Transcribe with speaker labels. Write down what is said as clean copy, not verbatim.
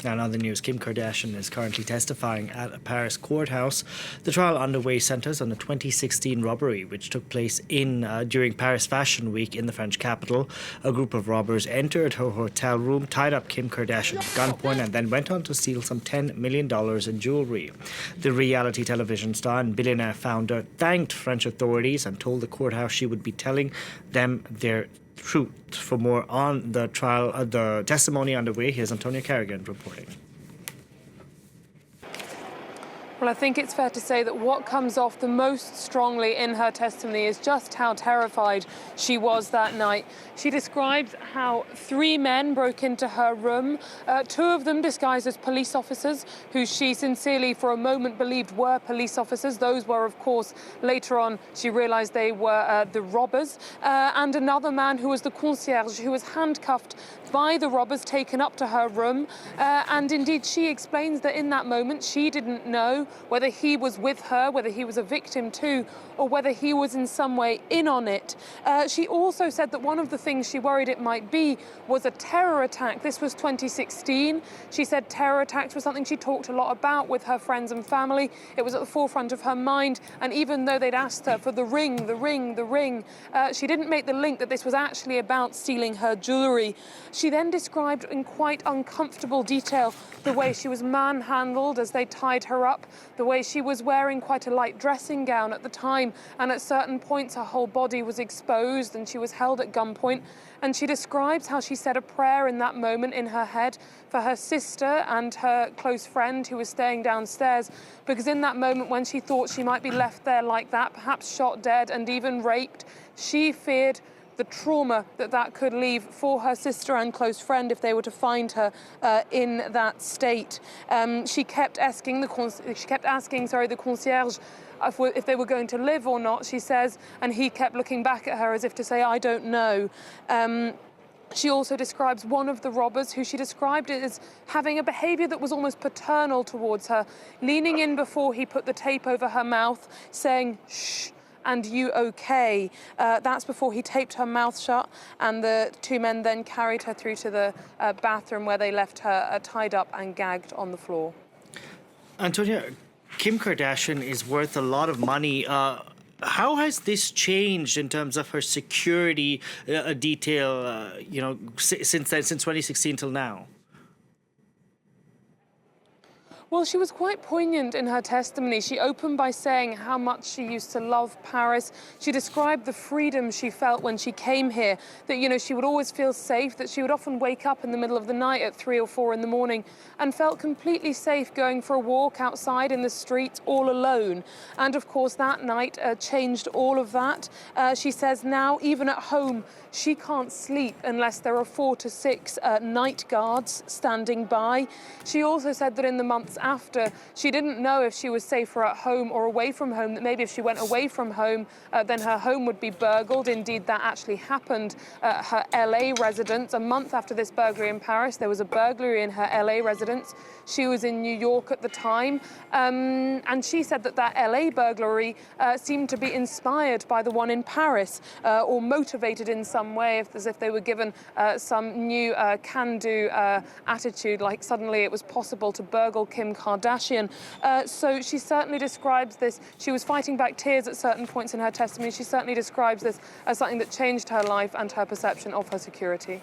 Speaker 1: Now, in other news, Kim Kardashian is currently testifying at a Paris courthouse. The trial underway centres on a 2016 robbery which took place during Paris Fashion Week in the French capital. A group of robbers entered her hotel room, tied up Kim Kardashian at gunpoint, and then went on to steal some $10 million in jewellery. The reality television star and billionaire founder thanked French authorities and told the courthouse she would be telling them their truth. For more on the trial, the testimony underway, here's Antonia Kerrigan reporting.
Speaker 2: Well, I think it's fair to say that what comes off the most strongly in her testimony is just how terrified she was that night. She describes how 3 men broke into her room, 2 of them disguised as police officers, who she sincerely for a moment believed were police officers. Those were, of course, later on she realized they were the robbers, and another man who was the concierge, who was handcuffed by the robbers, taken up to her room. And indeed, she explains that in that moment, she didn't know whether he was with her, whether he was a victim too, or whether he was in some way in on it. She also said that one of the things she worried it might be was a terror attack. This was 2016. She said terror attacks were something she talked a lot about with her friends and family. It was at the forefront of her mind. And even though they'd asked her for the ring, she didn't make the link that this was actually about stealing her jewellery. She then described in quite uncomfortable detail the way she was manhandled as they tied her up, the way she was wearing quite a light dressing gown at the time, and at certain points her whole body was exposed and she was held at gunpoint. And she describes how she said a prayer in that moment in her head for her sister and her close friend who was staying downstairs, because in that moment when she thought she might be left there like that, perhaps shot dead and even raped, she feared the trauma that could leave for her sister and close friend if they were to find her in that state. She kept asking the concierge if they were going to live or not, she says, and he kept looking back at her as if to say, I don't know. She also describes one of the robbers, who she described as having a behaviour that was almost paternal towards her, leaning in before he put the tape over her mouth, saying, shh, and you okay? That's before he taped her mouth shut, and the 2 men then carried her through to the bathroom where they left her tied up and gagged on the floor.
Speaker 1: Antonia, Kim Kardashian is worth a lot of money. How has this changed in terms of her security detail, since 2016 till now?
Speaker 2: Well, she was quite poignant in her testimony. She opened by saying how much she used to love Paris. She described the freedom she felt when she came here, that, she would always feel safe, that she would often wake up in the middle of the night at 3 or 4 in the morning and felt completely safe going for a walk outside in the streets all alone. And of course, that night changed all of that. She says now, even at home, she can't sleep unless there are 4 to 6 night guards standing by. She also said that in the months after, she didn't know if she was safer at home or away from home, that maybe if she went away from home, then her home would be burgled. Indeed, that actually happened at her LA residence. A month after this burglary in Paris, there was a burglary in her LA residence. She was in New York at the time, and she said that LA burglary seemed to be inspired by the one in Paris, or motivated in some way, as if they were given some new can-do attitude, like suddenly it was possible to burgle Kim Kardashian. So she certainly describes this. She was fighting back tears at certain points in her testimony. She certainly describes this as something that changed her life and her perception of her security.